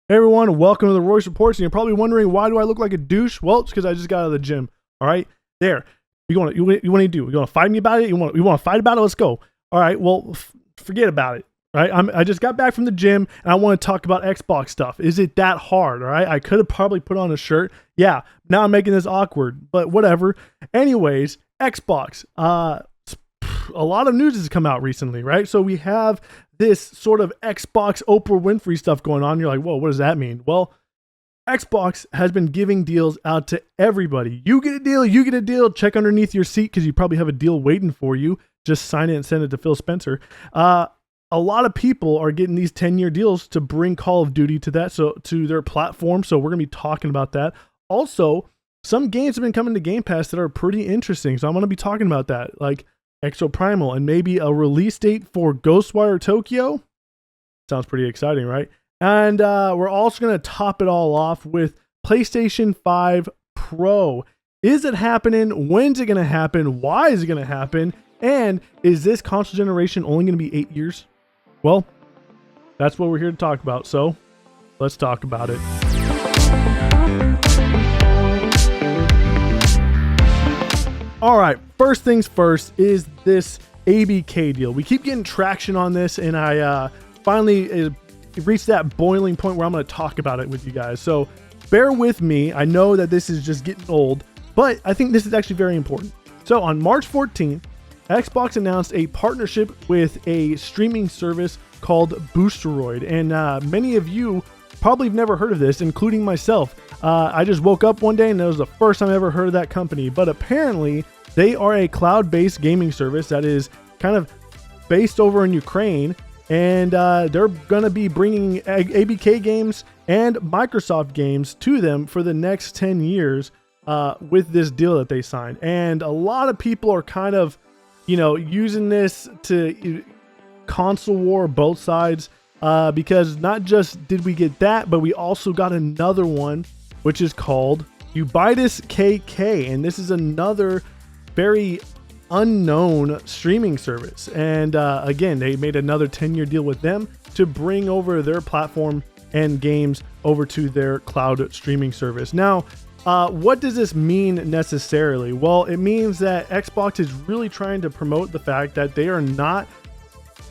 Hey everyone, welcome to the Royce Reports. And you're probably wondering, why do I look like a douche? Well, it's because I just got out of the gym. All right, there. You want to do? You want to fight me about it? You want to fight about it? Let's go. All right. Well, forget about it. Right. I just got back from the gym and I want to talk about Xbox stuff. Is it that hard? All right. I could have probably put on a shirt. Yeah. Now I'm making this awkward, but whatever. Anyways, Xbox. A lot of news has come out recently, right? So we have this sort of Xbox Oprah Winfrey stuff going on. You're like, whoa, what does that mean? Well, Xbox has been giving deals out to everybody. You get a deal, you get a deal. Check underneath your seat because you probably have a deal waiting for you. Just sign it and send it to Phil Spencer. A lot of people are getting these 10-year deals to bring Call of Duty to their platform. So we're going to be talking about that. Also, some games have been coming to Game Pass that are pretty interesting. So I'm going to be talking about that, like Exoprimal, and maybe a release date for Ghostwire Tokyo. Sounds pretty exciting, right? And we're also going to top it all off with PlayStation 5 Pro. Is it happening? When's it going to happen? Why is it going to happen? And is this console generation only going to be 8 years? Well, that's what we're here to talk about. So let's talk about it. All right, first things first is this ABK deal. We keep getting traction on this, and I finally reached that boiling point where I'm going to talk about it with you guys. So bear with me. I know that this is just getting old, but I think this is actually very important. So on March 14th, Xbox announced a partnership with a streaming service called Boosteroid, and many of you probably have never heard of this, including myself. I just woke up one day and that was the first time I ever heard of that company. But apparently they are a cloud-based gaming service that is kind of based over in Ukraine. And they're going to be bringing ABK games and Microsoft games to them for the next 10 years with this deal that they signed. And a lot of people are kind of, using this to console war both sides. Because not just did we get that, but we also got another one, which is called Ubitus KK. And this is another very unknown streaming service. And again, they made another 10-year deal with them to bring over their platform and games over to their cloud streaming service. Now, what does this mean necessarily? Well, it means that Xbox is really trying to promote the fact that they are not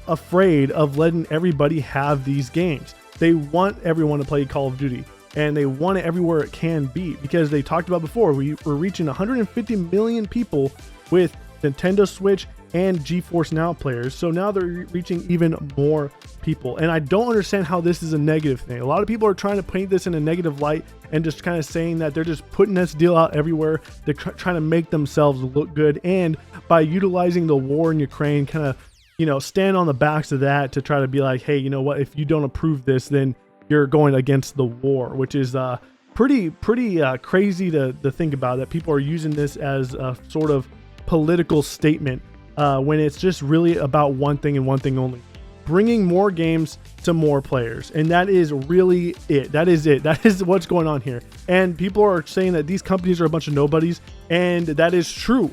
afraid of letting everybody have these games. They want everyone to play Call of Duty, and they want it everywhere it can be, because they talked about before, we're reaching 150 million people with Nintendo Switch and GeForce Now players. So now they're reaching even more people. And I don't understand how this is a negative thing. A lot of people are trying to paint this in a negative light and just kind of saying that they're just putting this deal out everywhere. They're trying to make themselves look good. And by utilizing the war in Ukraine, kind of stand on the backs of that to try to be like, hey, you know what? If you don't approve this, then you're going against the war, which is pretty crazy to think about, that people are using this as a sort of political statement when it's just really about one thing and one thing only: bringing more games to more players. And that is really it. That is it. That is what's going on here. And people are saying that these companies are a bunch of nobodies, and that is true.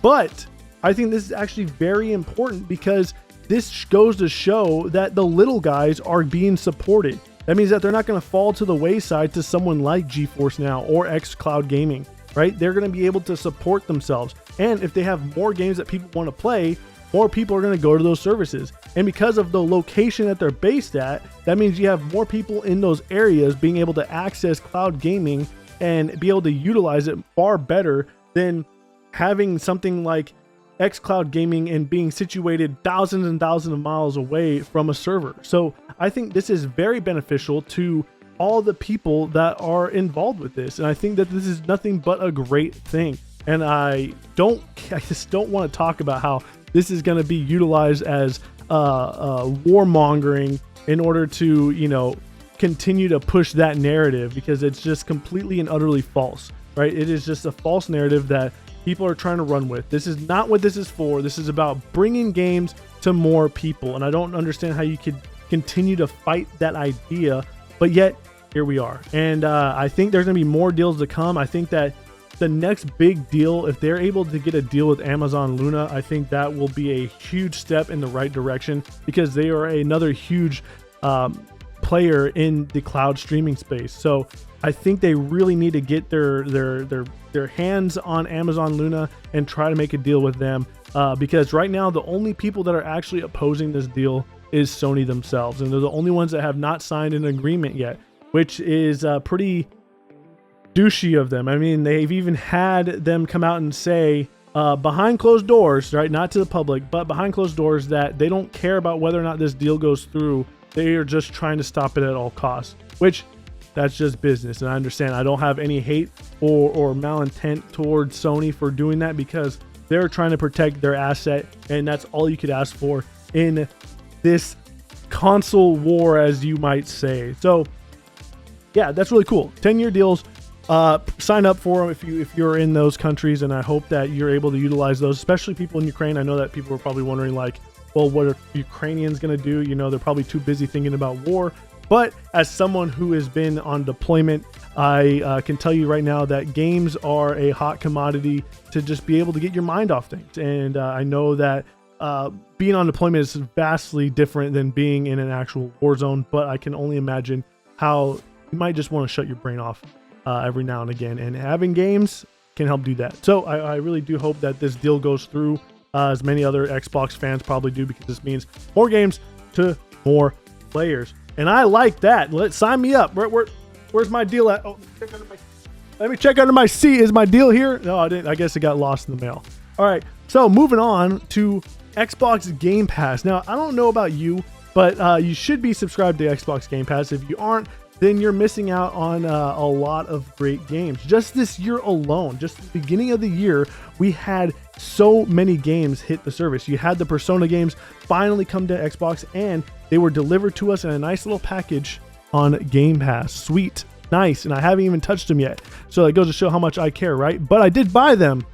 But I think this is actually very important, because this goes to show that the little guys are being supported. That means that they're not going to fall to the wayside to someone like GeForce Now or xCloud Gaming, right? They're going to be able to support themselves. And if they have more games that people want to play, more people are going to go to those services. And because of the location that they're based at, that means you have more people in those areas being able to access cloud gaming and be able to utilize it far better than having something like xCloud Gaming and being situated thousands and thousands of miles away from a server. So I think this is very beneficial to all the people that are involved with this. And I think that this is nothing but a great thing. And I just don't want to talk about how this is going to be utilized as warmongering in order to, continue to push that narrative, because it's just completely and utterly false, right? It is just a false narrative that people are trying to run with. This is not what this is for. This is about bringing games to more people. And I don't understand how you could continue to fight that idea, but yet here we are. And I think there's going to be more deals to come. I think that the next big deal, if they're able to get a deal with Amazon Luna, I think that will be a huge step in the right direction, because they are another huge player in the cloud streaming space. So I think they really need to get their hands on Amazon Luna and try to make a deal with them, because right now the only people that are actually opposing this deal is Sony themselves, and they're the only ones that have not signed an agreement yet, which is pretty douchey of them. I mean, they've even had them come out and say behind closed doors, right, not to the public, but behind closed doors, that they don't care about whether or not this deal goes through. They are just trying to stop it at all costs, which that's just business. And I understand. I don't have any hate or malintent towards Sony for doing that, because they're trying to protect their asset, and that's all you could ask for in this console war, as you might say. So yeah, that's really cool. 10-year deals. Sign up for them if you're in those countries, and I hope that you're able to utilize those, especially people in Ukraine. I know that people are probably wondering, like, well, what are Ukrainians going to do? You know, they're probably too busy thinking about war. But as someone who has been on deployment, I can tell you right now that games are a hot commodity to just be able to get your mind off things. And I know that being on deployment is vastly different than being in an actual war zone, but I can only imagine how you might just want to shut your brain off every now and again, and having games can help do that. So I really do hope that this deal goes through, as many other Xbox fans probably do, because this means more games to more players, and I like that. Sign me up. Where's my deal at? Oh, let me check under my seat. Is my deal here? No, I didn't. I guess it got lost in the mail. All right, so moving on to Xbox Game Pass. Now, I don't know about you, but you should be subscribed to Xbox Game Pass. If you aren't, then you're missing out on a lot of great games. Just this year alone, just the beginning of the year, we had so many games hit the service. You had the Persona games finally come to Xbox, and they were delivered to us in a nice little package on Game Pass. Sweet, nice, and I haven't even touched them yet. So it goes to show how much I care, right? But I did buy them.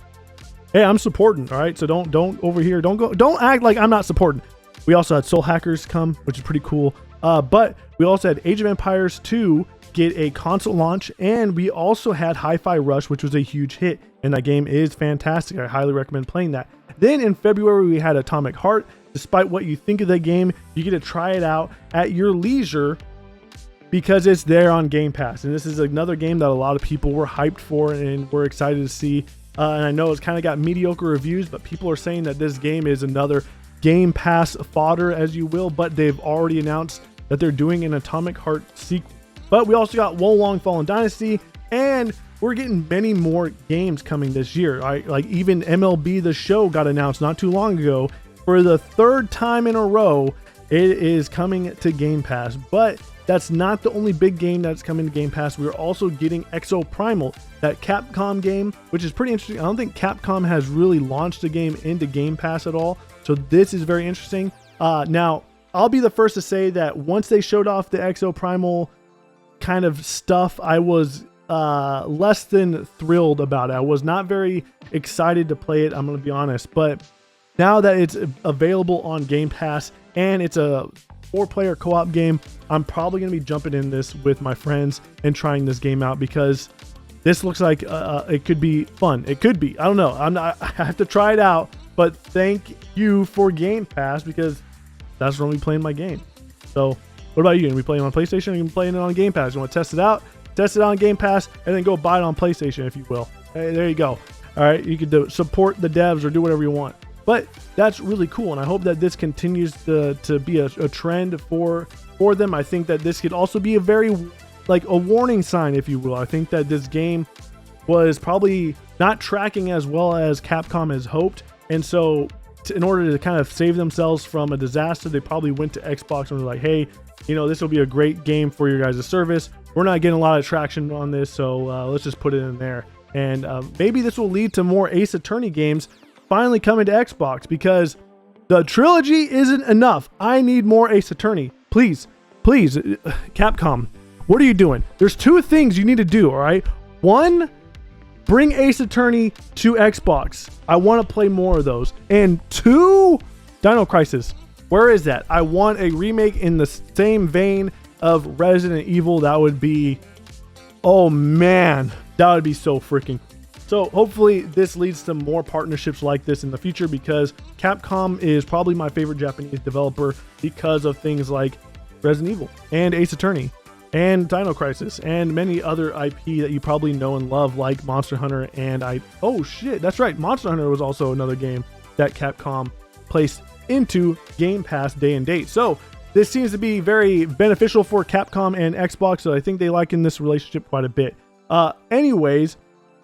Hey, I'm supporting, all right? So don't over here, don't act like I'm not supporting. We also had Soul Hackers come, which is pretty cool. But we also had Age of Empires 2 get a console launch, and we also had Hi-Fi Rush, which was a huge hit, and that game is fantastic. I highly recommend playing that. Then in February, we had Atomic Heart. Despite what you think of the game, you get to try it out at your leisure because it's there on Game Pass. And this is another game that a lot of people were hyped for and were excited to see. And I know it's kind of got mediocre reviews, but people are saying that this game is another Game Pass fodder, as you will, but they've already announced that they're doing an Atomic Heart sequel. But we also got Wolong Fallen Dynasty, and we're getting many more games coming this year. Like even MLB The Show got announced not too long ago. For the third time in a row, it is coming to Game Pass. But that's not the only big game that's coming to Game Pass. We're also getting Exo Primal, that Capcom game, which is pretty interesting. I don't think Capcom has really launched a game into Game Pass at all. So this is very interesting. Now, I'll be the first to say that once they showed off the Exo Primal kind of stuff, I was less than thrilled about it. I was not very excited to play it, I'm going to be honest. But now that it's available on Game Pass and it's a 4-player co-op game, I'm probably going to be jumping in this with my friends and trying this game out, because this looks like it could be fun. It could be. I don't know. I have to try it out. But thank you for Game Pass, because that's where I'm playing my game. So what about you? Are you going to be playing on PlayStation, or are you going to be playing it on Game Pass? You want to test it out? Test it on Game Pass, and then go buy it on PlayStation, if you will. Hey, there you go. All right, you could support the devs or do whatever you want. But that's really cool, and I hope that this continues to be a trend for them. I think that this could also be a very, like, a warning sign, if you will. I think that this game was probably not tracking as well as Capcom has hoped, and so in order to kind of save themselves from a disaster, they probably went to Xbox and were like, hey, you know, this will be a great game for your guys' service. We're not getting a lot of traction on this, so let's just put it in there. And maybe this will lead to more Ace Attorney games finally coming to Xbox, because the trilogy isn't enough. I need more Ace Attorney. Please, Capcom, what are you doing? There's 2 things you need to do, all right? 1, bring Ace Attorney to Xbox. I want to play more of those. And 2, Dino Crisis. Where is that? I want a remake in the same vein of Resident Evil. That would be, oh man, that would be so freaking cool. So hopefully this leads to more partnerships like this in the future, because Capcom is probably my favorite Japanese developer because of things like Resident Evil and Ace Attorney and Dino Crisis and many other IP that you probably know and love, like Monster Hunter. And oh shit, that's right, Monster Hunter was also another game that Capcom placed into Game Pass day and date. So this seems to be very beneficial for Capcom and Xbox, so I think they liken this relationship quite a bit. Anyways,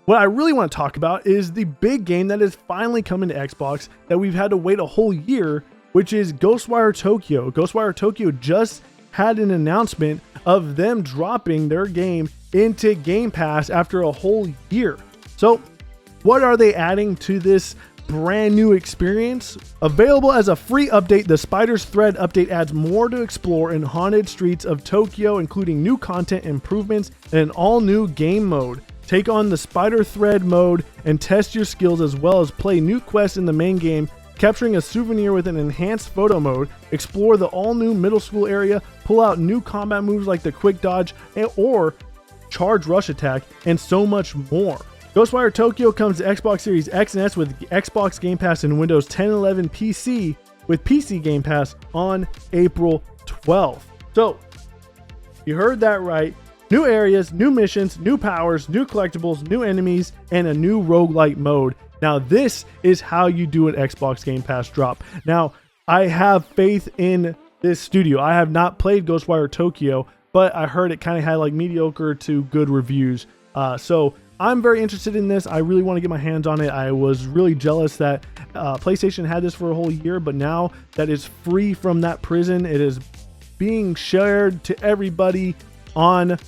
what I really want to talk about is the big game that is finally coming to Xbox that we've had to wait a whole year, which is Ghostwire Tokyo. Ghostwire Tokyo just had an announcement of them dropping their game into Game Pass after a whole year. So what are they adding to this brand new experience? Available as a free update, the Spider's Thread update adds more to explore in haunted streets of Tokyo, including new content improvements and an all-new game mode. Take on the Spider Thread mode and test your skills, as well as play new quests in the main game, capturing a souvenir with an enhanced photo mode, explore the all-new middle school area, pull out new combat moves like the quick dodge or charge rush attack, and so much more. Ghostwire Tokyo comes to Xbox Series X and S with Xbox Game Pass and Windows 10 and 11 PC with PC Game Pass on April 12th. So, you heard that right. New areas, new missions, new powers, new collectibles, new enemies, and a new roguelite mode. Now, this is how you do an Xbox Game Pass drop. Now, I have faith in this studio. I have not played Ghostwire Tokyo, but I heard it kind of had like mediocre to good reviews. So I'm very interested in this. I really want to get my hands on it. I was really jealous that PlayStation had this for a whole year, but now that it's free from that prison, it is being shared to everybody on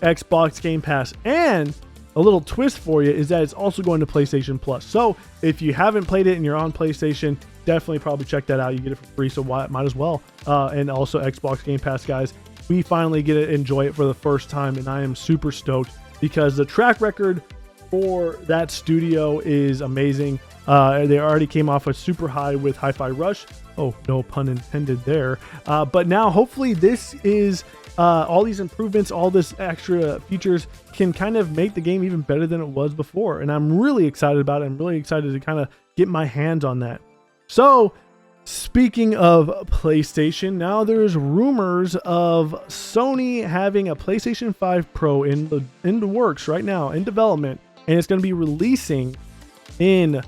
Xbox Game Pass. And a little twist for you is that it's also going to PlayStation Plus. So if you haven't played it and you're on PlayStation, definitely probably check that out. You get it for free, so might as well. And also Xbox Game Pass, guys. We finally get to enjoy it for the first time, and I am super stoked because the track record for that studio is amazing. They already came off a super high with Hi-Fi Rush. Oh, no pun intended there. But now hopefully this is all these improvements, all this extra features can kind of make the game even better than it was before. And I'm really excited about it. I'm really excited to kind of get my hands on that. So speaking of PlayStation, now there's rumors of Sony having a PlayStation 5 Pro in the works right now, in development, and it's going to be releasing in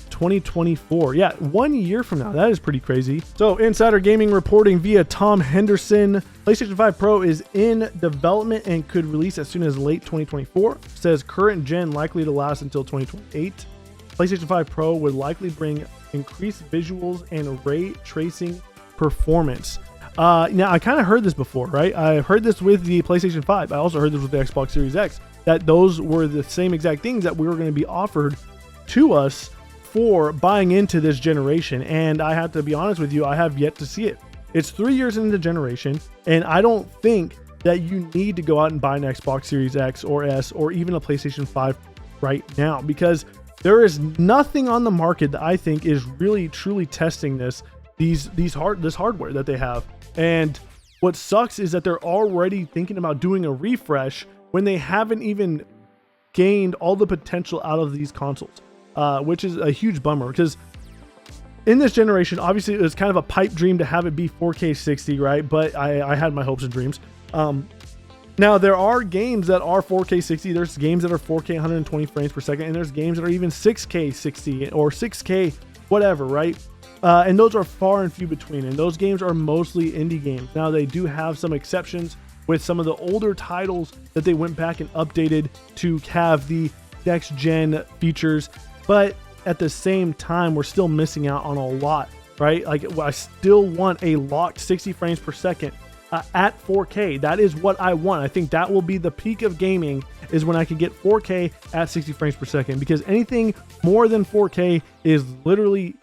2024. Yeah, 1 year from now. That is pretty crazy. So Insider Gaming reporting via Tom Henderson, PlayStation 5 Pro is in development and could release as soon as late 2024. Says current gen likely to last until 2028. PlayStation 5 Pro would likely bring increased visuals and ray tracing performance. Now, I kind of heard this before, right? I heard this with the PlayStation 5. I also heard this with the Xbox Series X, that those were the same exact things that we were going to be offered to us for buying into this generation. And I have to be honest with you, I have yet to see it. It's 3 years into the generation, and I don't think that you need to go out and buy an Xbox Series X or S or even a PlayStation 5 right now, because there is nothing on the market that I think is really truly testing this hardware that they have. And what sucks is that they're already thinking about doing a refresh when they haven't even gained all the potential out of these consoles, which is a huge bummer, because in this generation, obviously it was kind of a pipe dream to have it be 4K 60, right? But I had my hopes and dreams. Now, there are games that are 4K 60. There's games that are 4K 120 frames per second, and there's games that are even 6K 60 or 6K whatever, right? And those are far and few between, and those games are mostly indie games. Now, they do have some exceptions with some of the older titles that they went back and updated to have the next-gen features, but at the same time, we're still missing out on a lot, right? Like, I still want a locked 60 frames per second at 4K. That is what I want. I think that will be the peak of gaming, is when I can get 4K at 60 frames per second, because anything more than 4K is literally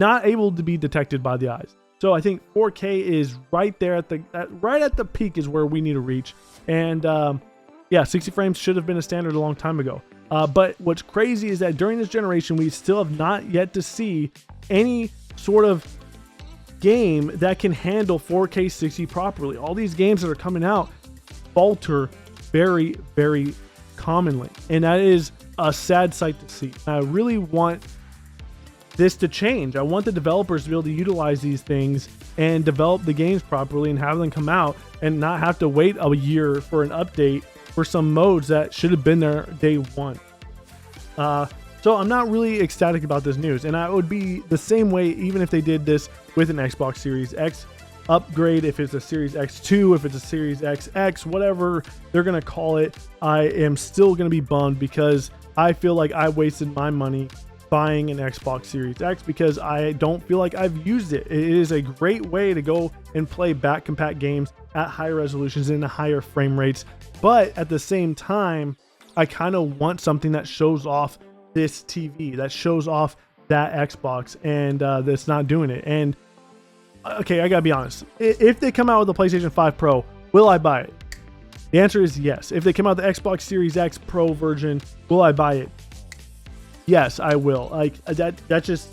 not able to be detected by the eyes. So I think 4K is right there at the peak is where we need to reach. And yeah, 60 frames should have been a standard a long time ago. But what's crazy is that during this generation, we still have not yet to see any sort of game that can handle 4K 60 properly. All these games that are coming out falter very, very commonly, and that is a sad sight to see. I really want this to change. I want the developers to be able to utilize these things and develop the games properly and have them come out and not have to wait a year for an update for some modes that should have been there day one. So I'm not really ecstatic about this news, and I would be the same way even if they did this with an Xbox Series X upgrade, if it's a Series X2, if it's a Series XX, whatever they're gonna call it. I am still gonna be bummed because I feel like I wasted my money buying an Xbox Series X because I don't feel like I've used it. It is a great way to go and play back compact games at higher resolutions and higher frame rates, but at the same time I kind of want something that shows off this TV, that shows off that Xbox, and that's not doing it. And okay, I gotta be honest, if they come out with the PlayStation 5 Pro, will I buy it? The answer is yes. If they come out with the Xbox Series X Pro version, will I buy it? Yes, I will. Like that's just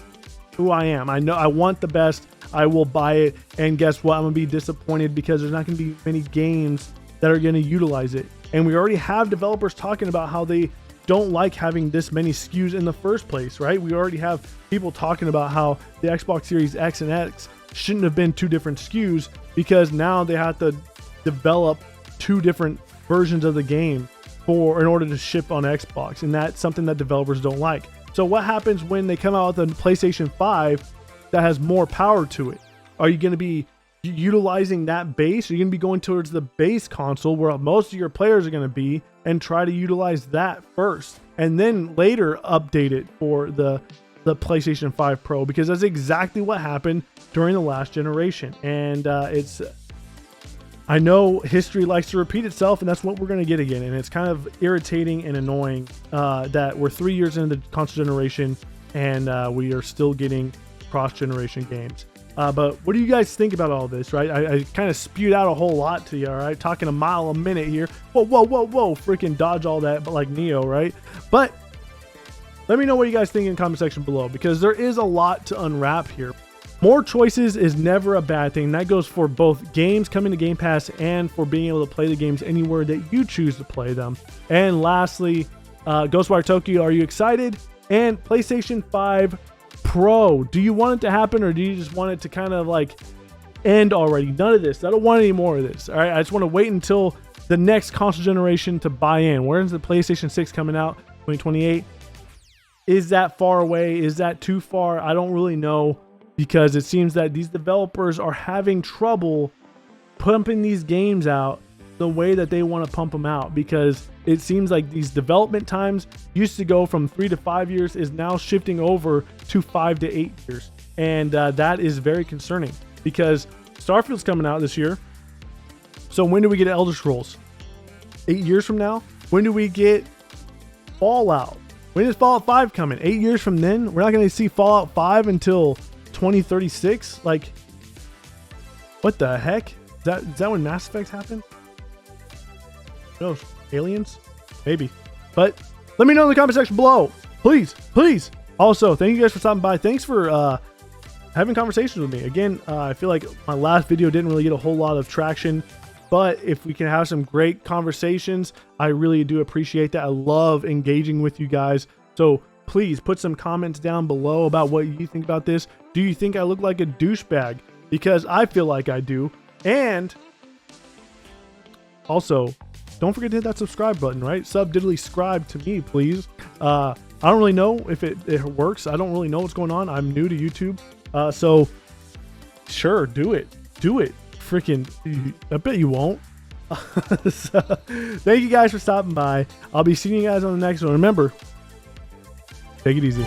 who I am. I know I want the best. I will buy it, and guess what? I'm gonna be disappointed because there's not gonna be many games that are gonna utilize it. And we already have developers talking about how they don't like having this many SKUs in the first place, right? We already have people talking about how the Xbox Series X and X shouldn't have been two different SKUs because now they have to develop two different versions of the game in order to ship on Xbox, and that's something that developers don't like. So what happens when they come out with a PlayStation 5 that has more power to it? Are you going to be utilizing that base? Are you going to be going towards the base console where most of your players are going to be and try to utilize that first and then later update it for the PlayStation 5 Pro? Because that's exactly what happened during the last generation, and I know history likes to repeat itself, and that's what we're going to get again. And it's kind of irritating and annoying that we're 3 years into the console generation and we are still getting cross-generation games. But what do you guys think about all this, right? I kind of spewed out a whole lot to you, all right? Talking a mile a minute here. Whoa, whoa, whoa, whoa. Freaking dodge all that, but like Neo, right? But let me know what you guys think in the comment section below, because there is a lot to unwrap here. More choices is never a bad thing. That goes for both games coming to Game Pass and for being able to play the games anywhere that you choose to play them. And lastly, Ghostwire Tokyo, are you excited? And PlayStation 5 Pro, do you want it to happen, or do you just want it to kind of like end already? None of this. I don't want any more of this. All right, I just want to wait until the next console generation to buy in. When's the PlayStation 6 coming out? 2028. Is that far away? Is that too far? I don't really know, because it seems that these developers are having trouble pumping these games out the way that they want to pump them out, because it seems like these development times used to go from 3 to 5 years is now shifting over to 5 to 8 years. And that is very concerning, because Starfield's coming out this year. So when do we get Elder Scrolls? 8 years from now? When do we get Fallout? When is Fallout 5 coming? 8 years from then? We're not going to see Fallout 5 until 2036? Like, what the heck? Is that when Mass Effect happened? No, aliens? Maybe. But let me know in the comment section below. Please, please. Also, thank you guys for stopping by. Thanks for having conversations with me. Again, I feel like my last video didn't really get a whole lot of traction, but if we can have some great conversations, I really do appreciate that. I love engaging with you guys. So please put some comments down below about what you think about this. Do you think I look like a douchebag? Because I feel like I do. And also, don't forget to hit that subscribe button, right? Subdiddly-scribe to me, please. I don't really know if it works. I don't really know what's going on. I'm new to YouTube. So sure, do it. Do it. Freaking, I bet you won't. So, thank you guys for stopping by. I'll be seeing you guys on the next one. Remember, take it easy.